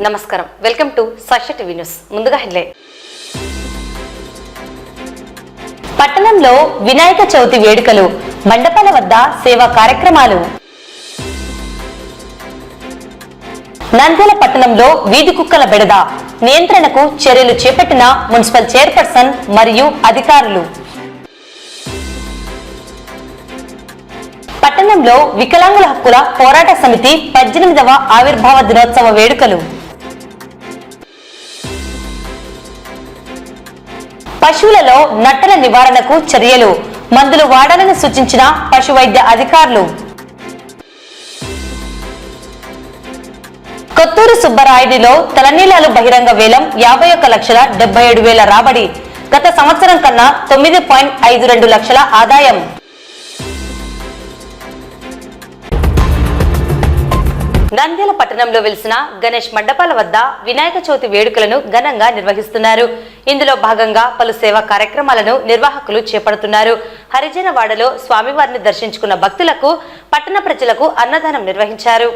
నమస్కారం, welcome to Sakshi TV news. ముందుగా headline. పట్టణంలో వినాయక చవితి వేడుకలు, మండపాల వద్ద సేవా కార్యక్రమాలు. నంద్యాల పట్టణంలో వీధి కుక్కల బెడద, నియంత్రణకు చర్యలు చేపట్టిన మున్సిపల్ చైర్పర్సన్ మరియు అధికారులు. పట్టణంలో వికలాంగుల హక్కుల పోరాట సమితి 18వ ఆవిర్భావ దినోత్సవ వేడుకలు. పశువులలో నట్టల నివారణకు చర్యలు, మందులు వాడాలని సూచించిన పశు వైద్య అధికారులు. కొత్తూరు సుబ్బరాయుడిలో తలనీలాలు బహిరంగ వేలం 51,77,000 రాబడి, గత సంవత్సరం కన్నా 9.52 లక్షల ఆదాయం. నంద్యాల పట్టణంలో వెలిసిన గణేష్ మండపాల వద్ద వినాయక చవితి వేడుకలను ఘనంగా నిర్వహిస్తున్నారు. ఇందులో భాగంగా పలు సేవా కార్యక్రమాలను నిర్వాహకులు చేపడుతున్నారు. హరిజనవాడలో స్వామివారిని దర్శించుకున్న భక్తులకు పట్టణ ప్రజలకు అన్నదానం నిర్వహించారు.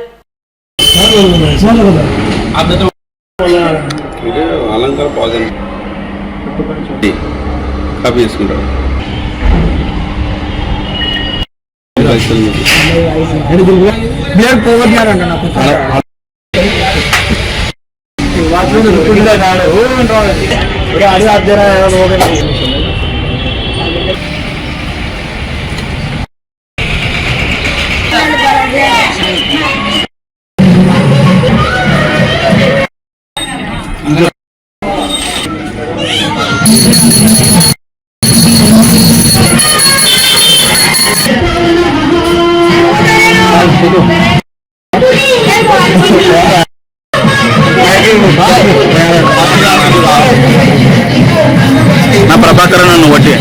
నా ప్రభాకరన్ అన్న ఒకటి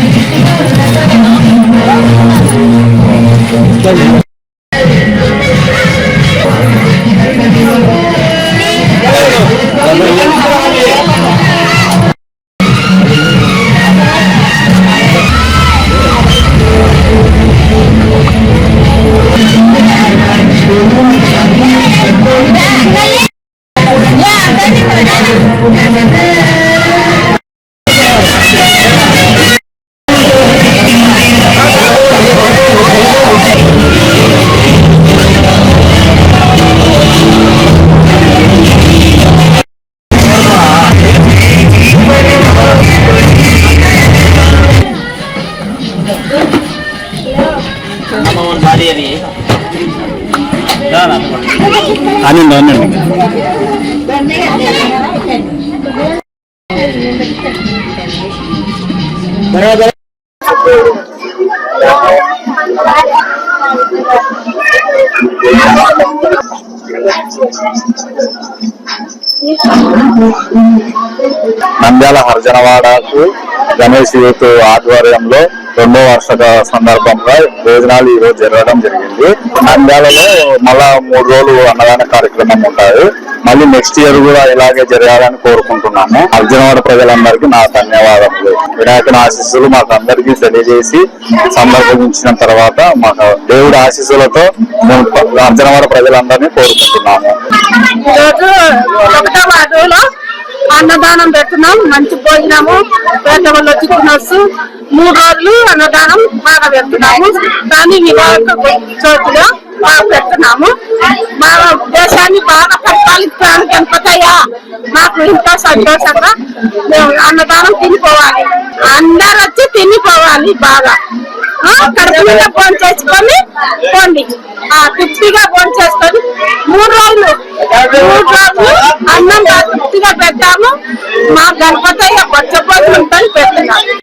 నంద్యాల హరిజనవాడకు గణేష్ యూత్ ఆధ్వర్యంలో 2వ వార్షిక సందర్భంగా భోజనాలు ఈ రోజు జరగడం జరిగింది. నంద్యాలలో మళ్ళా 3 రోజులు అన్నదాన కార్యక్రమం ఉంటాయి. మళ్ళీ నెక్స్ట్ ఇయర్ కూడా ఇలాగే జరగాలని కోరుకుంటున్నాము. హరిజనవాడ ప్రజలందరికీ నా ధన్యవాదములు. వినాయకుని ఆశీస్సులు మాకు అందరికీ తెలియజేసి సందర్భించిన తర్వాత మాకు దేవుడి ఆశీస్సులతో హరిజనవాడ ప్రజలందరినీ కోరుకుంటున్నాము. అన్నదానం పెడుతున్నాం. మంచి భోజనము పేట వాళ్ళు వచ్చి తినొచ్చు. 3 రోజులు అన్నదానం బాగా పెడుతున్నాము. దాన్ని వినాయక చవితిగా బాగా పెడుతున్నాము. మా దేశాన్ని బాగా పరిపాలించడానికి గణపతయ్య మాకు ఎంతో సంతోషంగా మేము అన్నదానం తినిపోవాలి. అందరు వచ్చి తినిపోవాలి. బాగా కడుపు మీద ఫోన్ చేసుకొని పోండి. తృప్తిగా ఫోన్ చేసుకొని 3 రోజులు అన్నం తృప్తిగా పెట్టాము. మా గణపతయ్య పచ్చపోతుందని పెడుతున్నాము.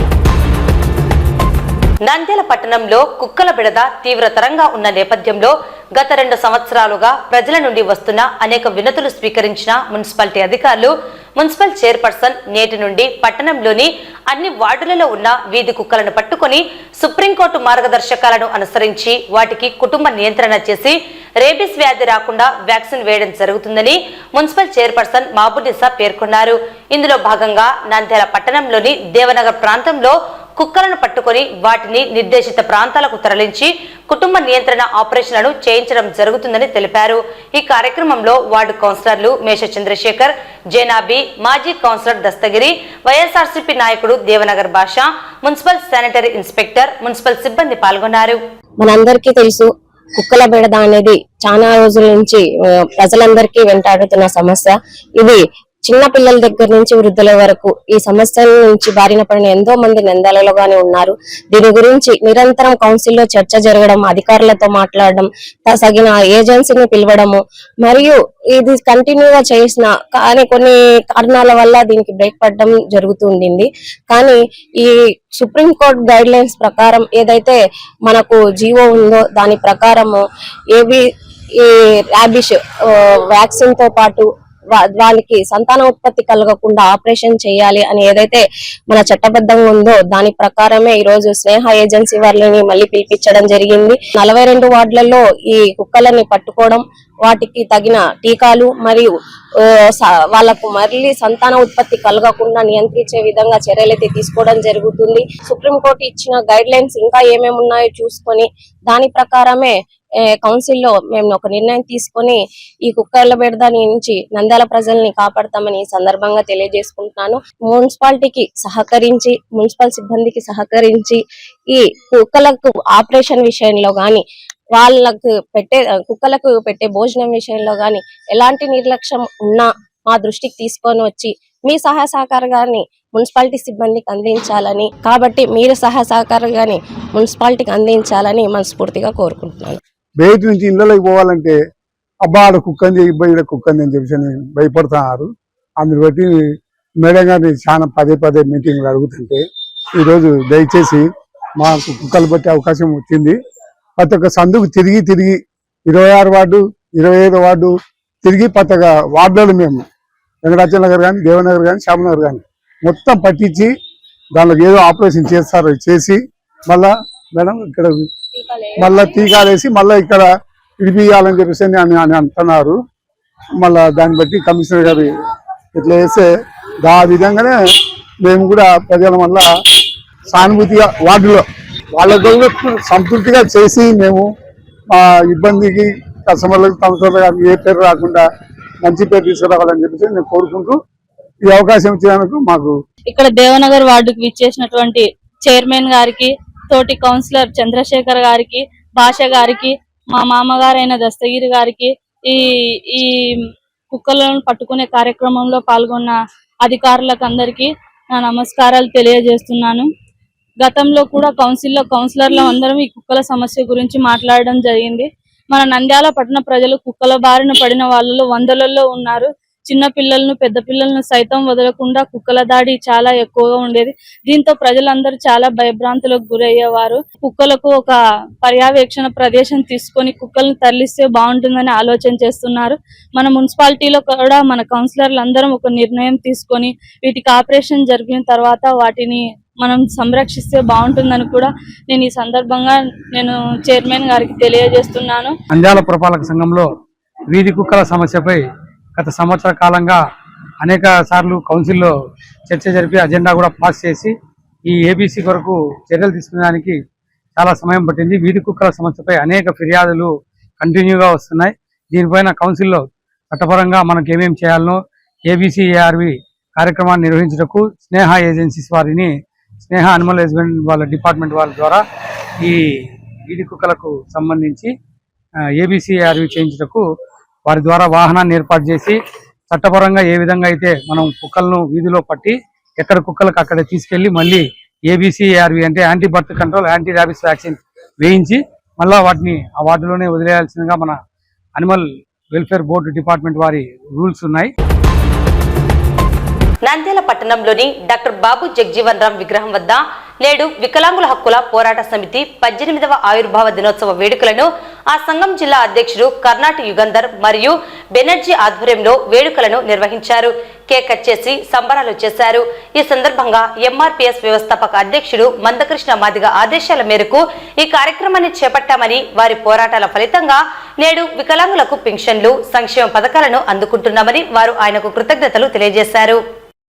నంద్యాల పట్టణంలో కుక్కల బెడద తీవ్రతరంగా ఉన్న నేపథ్యంలో గత 2 సంవత్సరాలుగా ప్రజల నుండి వస్తున్న అనేక వినతులు స్వీకరించిన మున్సిపాలిటీ అధికారులు, మున్సిపల్ చైర్పర్సన్ నేటి నుండి పట్టణంలోని అన్ని వార్డులలో ఉన్న వీధి కుక్కలను పట్టుకుని సుప్రీంకోర్టు మార్గదర్శకాలను అనుసరించి వాటికి కుటుంబ నియంత్రణ చేసి రేబీస్ వ్యాధి రాకుండా వ్యాక్సిన్ వేయడం జరుగుతుందని మున్సిపల్ చైర్పర్సన్ మహబూబ్ నిసా పేర్కొన్నారు. ఇందులో భాగంగా నంద్యాల పట్టణంలోని దేవనగర్ ప్రాంతంలో కుక్కలను పట్టుకొని వాటిని నిర్దేశిత ప్రాంతాలకు తరలించి కుటుంబ నియంత్రణ ఆపరేషన్లను చేయించడం జరుగుతుందని తెలిపారు. ఈ కార్యక్రమంలో వార్డు కౌన్సిలర్లు మేష చంద్రశేఖర్, జేనాబీ, మాజీ కౌన్సిలర్ దస్తగిరి, వైఎస్ఆర్సీపీ నాయకుడు దేవనగర్ భాష, మున్సిపల్ శానిటరీ ఇన్స్పెక్టర్, మున్సిపల్ సిబ్బంది పాల్గొన్నారు. మనందరికీ తెలుసు, కుక్కల బెడద అనేది చాలా రోజుల నుంచి ప్రజలందరికీ వెంటాడుతున్న సమస్య. ఇది చిన్న పిల్లల దగ్గర నుంచి వృద్ధుల వరకు ఈ సమస్యల నుంచి బారిన పడిన ఎంతో మంది నంద్యాలలోగానే ఉన్నారు. దీని గురించి నిరంతరం కౌన్సిల్లో చర్చ జరగడం, అధికారులతో మాట్లాడడం, తగిన ఏజెన్సీని పిలవడము, మరియు ఇది కంటిన్యూగా చేసిన కానీ కొన్ని కారణాల వల్ల దీనికి బ్రేక్ పడడం జరుగుతుండింది. కానీ ఈ సుప్రీంకోర్టు గైడ్ లైన్స్ ప్రకారం ఏదైతే మనకు జీవో ఉందో దాని ప్రకారము ఈ ర్యాబిష్ వ్యాక్సిన్ తో పాటు వాళ్ళకి సంతాన ఉత్పత్తి కలగకుండా ఆపరేషన్ చేయాలి అని ఏదైతే మన చట్టబద్ధంగా ఉందో దాని ప్రకారమే ఈ రోజు స్నేహ ఏజెన్సీ వాళ్ళని మళ్ళీ పిలిపించడం జరిగింది. 42 వార్డులలో ఈ కుక్కలని పట్టుకోవడం, వాటికి తగిన టీకాలు మరియు వాళ్లకు మళ్ళీ సంతాన ఉత్పత్తి కలగకుండా నియంత్రించే విధంగా చర్యలైతే తీసుకోవడం జరుగుతుంది. సుప్రీంకోర్టు ఇచ్చిన గైడ్ లైన్స్ ఇంకా ఏమేమి ఉన్నాయో చూసుకొని దాని ప్రకారమే కౌన్సిల్లో మేము ఒక నిర్ణయం తీసుకొని ఈ కుక్కల బెడద నుంచి నంద్యాల ప్రజల్ని కాపాడతామని ఈ సందర్భంగా తెలియజేసుకుంటున్నాను. మున్సిపాలిటీకి సహకరించి, మున్సిపల్ సిబ్బందికి సహకరించి ఈ కుక్కలకు ఆపరేషన్ విషయంలో గాని, కుక్కలకు పెట్టే భోజనం విషయంలో గాని ఎలాంటి నిర్లక్ష్యం ఉన్నా మా దృష్టికి తీసుకొని వచ్చి మీ సహాయ సహకారాన్ని మున్సిపాలిటీ సిబ్బందికి అందించాలని, కాబట్టి మీరు సహాయ సహకారాన్ని మున్సిపాలిటీకి అందించాలని మనస్ఫూర్తిగా కోరుకుంటున్నాను. బయట నుంచి ఇళ్ళకి పోవాలంటే అబ్బా ఆడ కుక్కంది ఇబ్బంది కుక్కంది అని చెప్పేసి భయపడుతున్నారు. అందుని బట్టి మేడం గారిని చాలా పదే మీటింగ్లు అడుగుతుంటే ఈరోజు దయచేసి మాకు కుక్కలు బట్టి అవకాశం వచ్చింది. ప్రతి ఒక్క సందుకు తిరిగి 26 వార్డు 25 వార్డు తిరిగి ప్రతి ఒక్క వార్డులలో మేము వెంకటాచల నగర్ కానీ, దేవనగర్ కానీ, శ్యామనగర్ కానీ మొత్తం పట్టించి దానిలో ఏదో ఆపరేషన్ చేస్తారు చేసి మళ్ళా మేడం ఇక్కడ మళ్ళా టీకాలు వేసి మళ్ళీ ఇక్కడ విడిపియాలని చెప్పేసి అని అంటున్నారు. మళ్ళా దాన్ని బట్టి కమిషనర్ గారు ఇట్లా వేస్తే ఆ విధంగానే మేము కూడా ప్రజల వల్ల సానుభూతిగా వార్డులో వాళ్ళతో సంతృప్తిగా చేసి మేము మా ఇబ్బందికి కస్టమర్లకు సంస్థలకు ఏ పేరు రాకుండా మంచి పేరు తీసుకురావాలని చెప్పేసి నేను కోరుకుంటూ ఈ అవకాశం ఇచ్చినందుకు మాకు ఇక్కడ దేవనగర్ వార్డుకు విచ్చేసినటువంటి చైర్మన్ గారికి, తోటి కౌన్సిలర్ చంద్రశేఖర్ గారికి, భాష గారికి, మా మామగారైన దస్తగిరి గారికి, ఈ కుక్కలను పట్టుకునే కార్యక్రమంలో పాల్గొన్న అధికారులకు అందరికీ నా నమస్కారాలు తెలియజేస్తున్నాను. గతంలో కూడా కౌన్సిలర్లు అందరం ఈ కుక్కల సమస్య గురించి మాట్లాడడం జరిగింది. మన నంద్యాల పట్టణ ప్రజలు కుక్కల బారిన పడిన వాళ్ళలో వందలలో ఉన్నారు. చిన్న పిల్లలను, పెద్ద పిల్లలను సైతం వదలకుండా కుక్కల దాడి చాలా ఎక్కువగా ఉండేది. దీంతో ప్రజలందరూ చాలా భయభ్రాంతులకు గురయ్యేవారు. కుక్కలకు ఒక పర్యవేక్షణ ప్రదేశం తీసుకొని కుక్కలను తరలిస్తే బాగుంటుందని ఆలోచన చేస్తున్నారు. మన మున్సిపాలిటీలో కూడా మన కౌన్సిలర్లు అందరం ఒక నిర్ణయం తీసుకొని వీటికి ఆపరేషన్ జరిగిన తర్వాత వాటిని మనం సంరక్షిస్తే బాగుంటుందని కూడా నేను ఈ సందర్భంగా చైర్మన్ గారికి తెలియజేస్తున్నాను. నంద్యాల పురపాలక సంఘంలో వీధి కుక్కల సమస్యపై గత సంవత్సర కాలంగా అనేక సార్లు కౌన్సిల్లో చర్చ జరిపి అజెండా కూడా పాస్ చేసి ఈ ఏబీసీ కొరకు చర్యలు తీసుకునేదానికి చాలా సమయం పట్టింది. వీధి కుక్కల సమస్యపై అనేక ఫిర్యాదులు కంటిన్యూగా వస్తున్నాయి. దీనిపైన కౌన్సిల్లో చట్టపరంగా మనకు ఏమేమి చేయాలనో ఏబీసీ ఏఆర్వి కార్యక్రమాన్ని నిర్వహించటకు స్నేహ ఏజెన్సీస్ వారిని, స్నేహ అనిమల్ హస్బెండ్ వాళ్ళ డిపార్ట్మెంట్ వాళ్ళ ద్వారా ఈ వీధి కుక్కలకు సంబంధించి ఏబీసీ ఏఆర్వి చేయించటకు వారి ద్వారా వాహనాన్ని ఏర్పాటు చేసి చట్టపరంగా ఏ విధంగా అయితే మనం కుక్కలను వీధిలో పట్టి ఎక్కడ కుక్కలకు అక్కడ తీసుకెళ్లి మళ్ళీ ఏబీసీ ఏఆర్వి అంటే anti birth control, anti rabies vaccine వేయించి మళ్ళా వాటిని ఆ వార్డులోనే వదిలేయాల్సిందిగా మన అనిమల్ వెల్ఫేర్ బోర్డు డిపార్ట్మెంట్ వారి రూల్స్ ఉన్నాయి. నంద్యాల పట్టణంలోని డాక్టర్ బాబు జగ్జీవన్ రామ్ విగ్రహం వద్ద నేడు వికలాంగుల హక్కుల పోరాట సమితి 18వ ఆవిర్భావ దినోత్సవ వేడుకలను ఆ సంఘం జిల్లా అధ్యక్షుడు కర్ణాటి యుగంధర్ మరియు బెనర్జీ ఆధ్వర్యంలో వేడుకలను నిర్వహించారు. కేక్ కట్ చేసి సంబరాలు చేశారు. ఈ సందర్భంగా ఎంఆర్పీఎస్ వ్యవస్థాపక అధ్యక్షుడు మందకృష్ణ మాదిగ ఆదేశాల మేరకు ఈ కార్యక్రమాన్ని చేపట్టామని, వారి పోరాటాల ఫలితంగా నేడు వికలాంగులకు పింఛన్లు, సంక్షేమ పథకాలను అందుకుంటున్నామని వారు ఆయనకు కృతజ్ఞతలు తెలియజేశారు.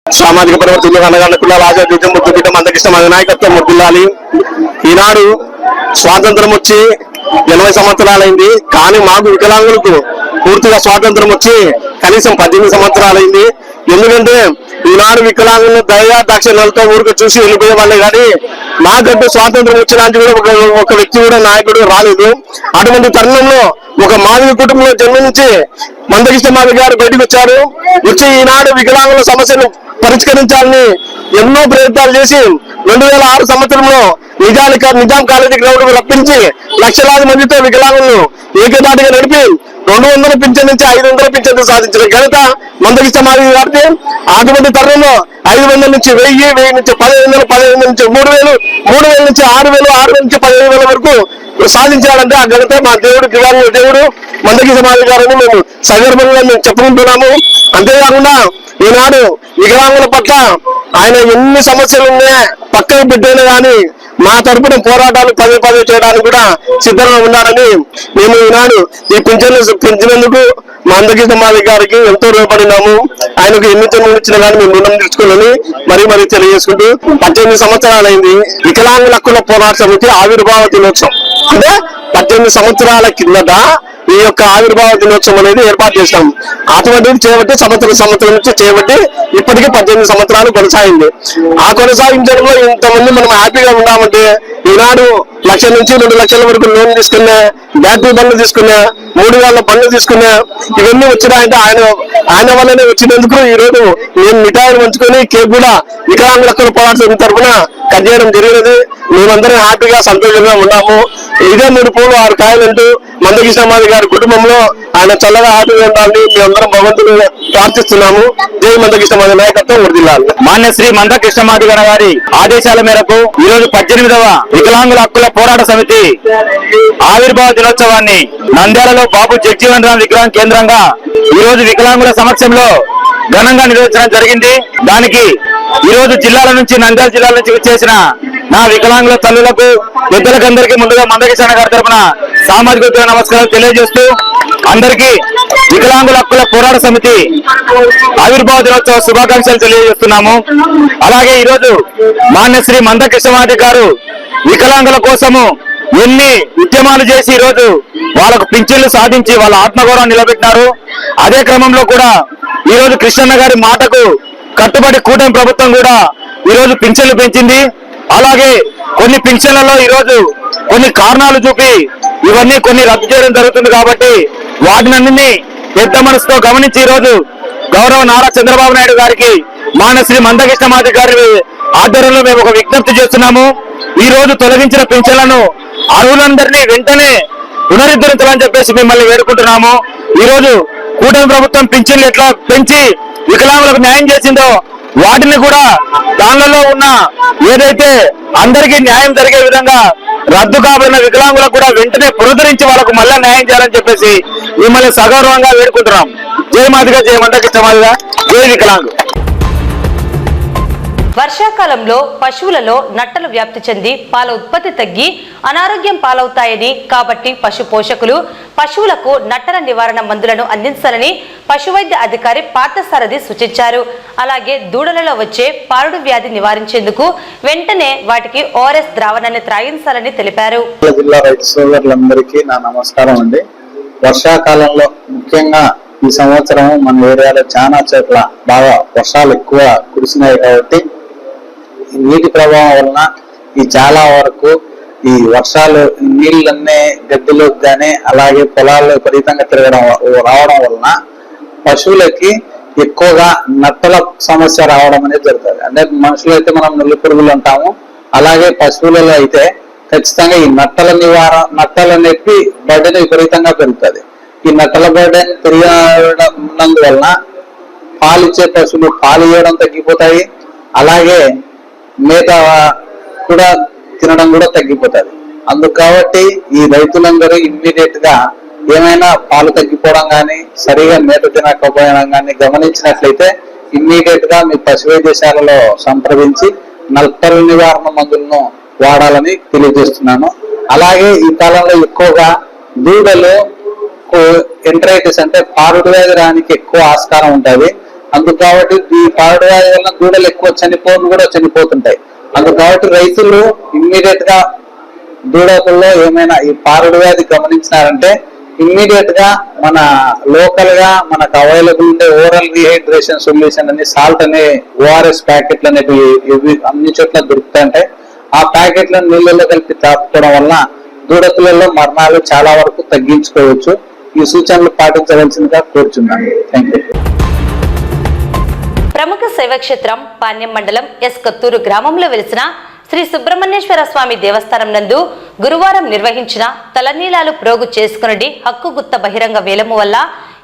సామాజిక పరివర్తనలు అనగానుకున్న రాజాబీజం ముద్దుబిడ్డ మందకృష్ణ మన నాయకత్వం ముద్దులాలి. ఈనాడు స్వాతంత్రం వచ్చి 80 సంవత్సరాలైంది, కానీ మాకు వికలాంగులకు పూర్తిగా స్వాతంత్రం వచ్చి కనీసం 18 సంవత్సరాలైంది. ఎందుకంటే ఈనాడు వికలాంగులను దయా దాక్షిణ్యాలతో ఊరికి చూసి వెళ్ళిపోయే వాళ్ళే కానీ మాకంటూ స్వాతంత్రం వచ్చినానికి కూడా ఒక వ్యక్తి కూడా నాయకుడు రాలేదు. అటువంటి తరుణంలో ఒక మాదిరి కుటుంబంలో జన్మించి మందకృష్ణ మాదిరి గారు బయటకు వచ్చారు. వచ్చి ఈనాడు వికలాంగుల సమస్యను పరిష్కరించాలని ఎన్నో ప్రయత్నాలు చేసి 2006 సంవత్సరంలో నిజాం కాలేజీ గ్రౌండ్ రప్పించి లక్షలాది మందితో వికలాంగులను ఏకదాటిగా నడిపి 200 పింఛన్ నుంచి 500 పింఛన్ సాధించిన ఘనత మందకృష్ణ మాదిరి గారికి. అటువంటి తరుణంలో 500 నుంచి 1000, 1000 నుంచి 1500, 1500 నుంచి 3000, 3000 నుంచి 6000, 6000 నుంచి 15,000 వరకు సాధించాడంటే ఆ ఘనత మా దేవుడు దివాంగుల దేవుడు మందకృష్ణ మాదిరి గారని మేము సగర్భంగా మేము చెప్పుకుంటున్నాము. అంతేకాకుండా ఈనాడు వికలాంగుల పట్ల ఆయన ఎన్ని సమస్యలు ఉన్నాయో పక్కన పెట్టేనే కానీ మా తరపున పోరాటాలు పదే చేయడానికి కూడా సిద్ధంగా ఉన్నారని మేము ఈనాడు ఈ పింఛన్లు పెంచినందుకు మందకృష్ణ మాదిరి గారికి ఎంతో రుణపడినాము. ఆయనకు ఎన్ని జన్మలు ఇచ్చినా కానీ మేము రుణం తీర్చుకోవాలని మరీ తెలియజేసుకుంటూ 18 సంవత్సరాలైంది వికలాంగుల హక్కుల పోరాట సమితి ఆవిర్భావ దినోత్సవం. అంటే 18 సంవత్సరాల కిందట ఈ యొక్క ఆవిర్భావ దినోత్సవం అనేది ఏర్పాటు చేస్తాం. అటువంటిది చేయబట్టి సంవత్సరం నుంచి చేయబట్టి ఇప్పటికీ 18 సంవత్సరాలు కొనసాగింది. ఆ కొనసాగించడంలో ఇంతమంది మనం హ్యాపీగా ఉన్నామంటే ఈనాడు 1,00,000 నుంచి 2 లక్షల వరకు లోన్ తీసుకున్నా, బ్యాటరీ బండ్లు తీసుకున్నా, 3 వేల బండ్లు తీసుకున్నా, ఇవన్నీ వచ్చినాయంటే ఆయన వల్లనే వచ్చినందుకు ఈ రోజు మేము మిఠాయిలు పంచుకొని కేక్ కూడా వికలాంగుల హక్కుల పోరాట సమితి తరఫున కట్ చేయడం జరిగినది. మేమందరం హ్యాపీగా సంతోషంగా ఉన్నాము. ఇదే 3 పూలు 6 కాయలు అంటూ మందకృష్ణ మాదిరి గారి కుటుంబంలో ఆయన చల్లగా హ్యాపీగా ఉండాలని మేమందరం భగవంతుని ప్రార్థిస్తున్నాము. జై మందకృష్ణ మాదిరి నాయకత్వం వర్ధిల్లాలి. మాన్య శ్రీ మందకృష్ణ మాదిగ గారి ఆదేశాల మేరకు ఈ రోజు 18వ వికలాంగుల హక్కుల పోరాట సమితి ఆవిర్భావ దినోత్సవాన్ని నంద్యాలలో బాబు జగ్జీవన్ రామ్ విగ్రహం కేంద్రంగా ఈ రోజు వికలాంగుల సమక్షంలో ఘనంగా నిర్వహించడం జరిగింది. దానికి ఈ రోజు జిల్లాల నుంచి నంద్యాల జిల్లాల నుంచి వచ్చేసిన నా వికలాంగుల తల్లులకు పెద్దలకందరికీ ముందుగా మందకృష్ణ గారి తరఫున సామాజిక నమస్కారాలు తెలియజేస్తూ అందరికీ వికలాంగుల హక్కుల పోరాట సమితి ఆవిర్భావ దినోత్సవ శుభాకాంక్షలు తెలియజేస్తున్నాము. అలాగే ఈ రోజు మాన్య శ్రీ మందకృష్ణ మాదిరి గారు వికలాంగుల కోసము ఎన్ని ఉద్యమాలు చేసి ఈ రోజు వాళ్ళకు పింఛన్లు సాధించి వాళ్ళ ఆత్మగౌరవం నిలబెట్టినారు. అదే క్రమంలో కూడా ఈ రోజు కృష్ణన్న గారి మాటకు కట్టుబడి కూటమి ప్రభుత్వం కూడా ఈ రోజు పింఛన్లు పెంచింది. అలాగే కొన్ని పింఛన్లలో ఈ రోజు కొన్ని కారణాలు చూపి ఇవన్నీ కొన్ని రద్దు చేయడం జరుగుతుంది. కాబట్టి వాటినన్ని పెద్ద మనసుతో గమనించి ఈ రోజు గౌరవ నారా చంద్రబాబు నాయుడు గారికి మాన్య శ్రీ మందకృష్ణ మాదిరి గారి ఆధ్వర్యంలో మేము ఒక విజ్ఞప్తి చేస్తున్నాము. ఈ రోజు తొలగించిన పింఛన్లను అర్హులందరినీ వెంటనే పునరుద్ధరించాలని చెప్పేసి మిమ్మల్ని వేడుకుంటున్నాము. ఈ రోజు కూటమి ప్రభుత్వం పింఛన్లు ఎట్లా పెంచి వికలాంగులకు న్యాయం చేసిందో వాటిని కూడా దానిలో ఉన్న ఏదైతే అందరికీ న్యాయం జరిగే విధంగా రద్దు కాబడిన వికలాంగులకు కూడా వెంటనే పునరుద్ధరించి వాళ్ళకు మళ్ళా న్యాయం చేయాలని చెప్పేసి మిమ్మల్ని సగౌరవంగా వేడుకుంటున్నాం. జై మాదిగా, జై మందకృష్ణ మాదిగా, జై వికలాంగు. వర్షాకాలంలో పశువులలో నట్టలు వ్యాప్తి చెంది పాల ఉత్పత్తి తగ్గి అనారోగ్యం పాలవుతాయని, కాబట్టి పశు పోషకులు పశువులకు నట్టల నివారణ మందులను అందించాలని పశువైద్య అధికారి పార్థసారథి సూచించారు. అలాగే దూడలలో వచ్చే పారుడు వ్యాధి నివారించేందుకు వెంటనే వాటికి ORS ద్రావణాన్ని త్రాగించాలని తెలిపారు. జిల్లా రైతు సోదరులందరికీ నా నమస్కారం అండి. వర్షాకాలంలో ముఖ్యంగా ఈ సంవత్సరం మన ఏరియాలో చాలా చోట్ల బాగా వర్షాలు ఎక్కువ కురిసినాయి కాబట్టి నీటి ప్రభావం వలన ఈ చాలా వరకు ఈ వర్షాలు నీళ్ళన్నీ గడ్డిలోకి కానీ అలాగే పొలాల్లో విపరీతంగా రావడం వలన పశువులకి ఎక్కువగా నట్టల సమస్య రావడం అనేది జరుగుతుంది. అంటే మనుషులు అయితే మనం నుల్లి పురుగులు అంటాము, అలాగే పశువులలో అయితే ఖచ్చితంగా ఈ నట్టల నొప్పి బర్డెన్ విపరీతంగా పెరుగుతుంది. ఈ నట్టల బర్డెన్ పెరిగినందువలన పాలిచ్చే పశువులు పాలు ఇవ్వడం తగ్గిపోతాయి, అలాగే మేత కూడా తినడం కూడా తగ్గిపోతుంది. అందుకు కాబట్టి ఈ రైతులందరూ ఇమ్మీడియట్ గా ఏమైనా పాలు తగ్గిపోవడం కానీ సరిగా మేత తినకపోవడం కానీ గమనించినట్లయితే ఇమ్మీడియట్ గా మీ పశు వైద్యశాలలో సంప్రదించి నట్టల నివారణ మందులను వాడాలని తెలియజేస్తున్నాను. అలాగే ఈ కాలంలో ఎక్కువగా దూడలు ఎంట్రైటిస్ అంటే పారుడు వ్యాధి రానికి ఎక్కువ ఆస్కారం ఉంటుంది. అందుకు కాబట్టి ఈ పారడు వ్యాధి వల్ల దూడలు ఎక్కువ చనిపోతుంటాయి. అందుకు కాబట్టి రైతులు ఇమ్మీడియట్ గా దూడకుల్లో ఏమైనా ఈ పారడు వ్యాధి గమనించినారంటే ఇమ్మీడియట్ గా మన లోకల్ గా మనకు అవైలబుల్ ఉండే ఓరల్ రీహైడ్రేషన్ సొల్యూషన్ అని సాల్ట్ అనే ఓఆర్ఎస్ ప్యాకెట్లు అనేవి అన్ని చోట్ల దొరుకుతాయంటే ఆ ప్యాకెట్లను నీళ్ళలో కలిపి తాపుకోవడం వల్ల దూడకులలో మరణాలు చాలా వరకు తగ్గించుకోవచ్చు. ఈ సూచనలు పాటించవలసిందిగా కోరుచున్నాను. Thank you. ప్రముఖ శైవక్షేత్రం పాణ్యం మండలం ఎస్ కొత్తూరు గ్రామంలో వెలిసిన శ్రీ సుబ్రహ్మణ్యేశ్వర స్వామి దేవస్థానం నందు గురువారం నిర్వహించిన తలనీలాలు ప్రోగు చేసుకునడి హక్కు గుత్త బహిరంగ వేలము వల్ల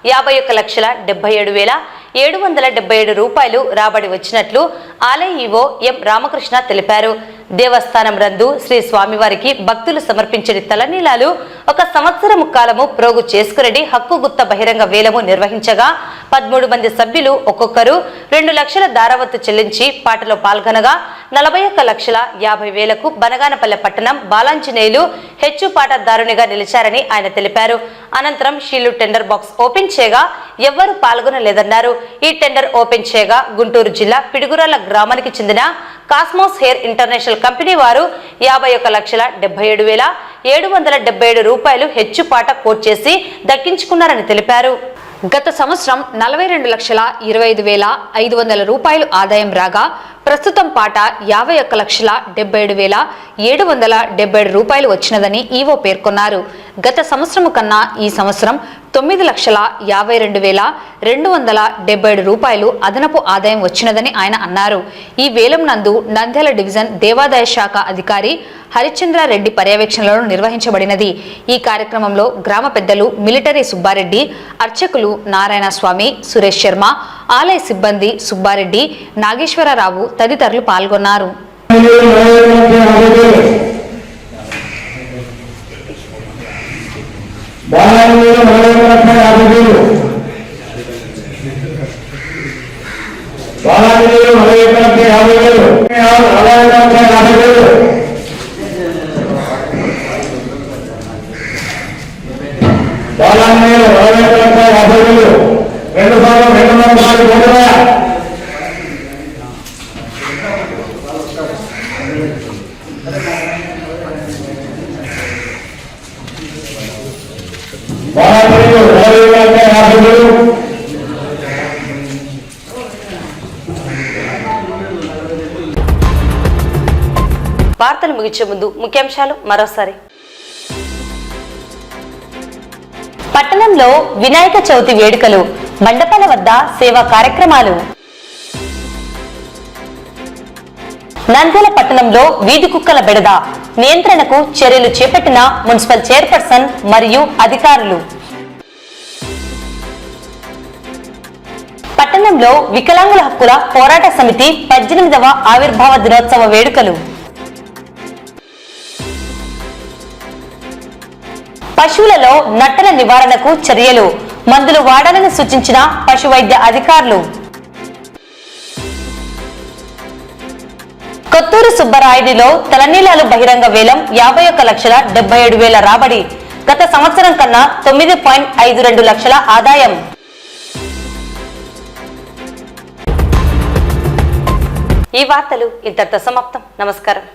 51,77,777 రూపాయలు రాబడి వచ్చినట్లు ఆలయ ఈవో ఎం రామకృష్ణ తెలిపారు. దేవస్థానం రందు శ్రీ స్వామివారికి భక్తులు సమర్పించిన తలనీలాలు 1 సంవత్సరము కాలము ప్రోగు చేసుకునడి హక్కు గుత్త బహిరంగ వేలము నిర్వహించగా 13 మంది సభ్యులు ఒక్కొక్కరు 2 లక్షల దారవత్తు చెల్లించి పాటలో పాల్గొనగా 41,50,000కు బనగానపల్లె పట్టణం బాలాంజనేయులు హెచ్చు పాటదారునిగా నిలిచారని ఆయన తెలిపారు. అనంతరం షీలు టెండర్ బాక్స్ ఓపెన్ చేయగా ఎవ్వరూ పాల్గొనలేదన్నారు. ఈ టెండర్ ఓపెన్ చేయగా గుంటూరు జిల్లా పిడుగురాల గ్రామానికి చెందిన కాస్మోస్ హెయిర్ ఇంటర్నేషనల్ కంపెనీ వారు 51,77,777 రూపాయలు హెచ్చుపాట కోట్ చేసి దక్కించుకున్నారని తెలిపారు. గత సంవత్సరం 42,25,500 రూపాయలు ఆదాయం రాగా ప్రస్తుతం పాట 51,77,777 రూపాయలు వచ్చినదని ఈవో పేర్కొన్నారు. గత సంవత్సరం కన్నా ఈ సంవత్సరం 9,52,277 రూపాయలు అదనపు ఆదాయం వచ్చినదని ఆయన అన్నారు. ఈ వేలం నందు నంద్యాల డివిజన్ దేవాదాయ శాఖ అధికారి హరిచంద్రారెడ్డి పర్యవేక్షణలో నిర్వహించబడినది. ఈ కార్యక్రమంలో గ్రామ పెద్దలు మిలిటరీ సుబ్బారెడ్డి, అర్చకులు నారాయణ స్వామి, సురేష్ శర్మ, ఆలయ సిబ్బంది సుబ్బారెడ్డి, నాగేశ్వరరావు తదితరులు పాల్గొన్నారు. వార్తలు ముగించే ముందు ముఖ్యాంశాలు మరోసారి. పట్టణంలో వినాయక చవితి వేడుకలు, మండపాల వద్ద సేవా కార్యక్రమాలు. నంద్యాల పట్టణంలో వీధి కుక్కల బెడద, నియంత్రణకు చర్యలు చేపట్టిన మున్సిపల్ చైర్పర్సన్ మరియు అధికారులు. పట్టణంలో వికలాంగుల హక్కుల పోరాట సమితి 18వ ఆవిర్భావ దినోత్సవ వేడుకలు. పశువులలో నట్టల నివారణకు చర్యలు, మందులు వాడాలని సూచించిన పశు వైద్య అధికారులు. కొత్తూరు సుబ్బరాయుడిలో తలనీలాలు బహిరంగ వేలం 51,77,000 రాబడి. గత సంవత్సరం కన్నా 9.52 లక్షల ఆదాయం. ఈ వార్తలు ఇంతటితో సమాప్తం. నమస్కారం.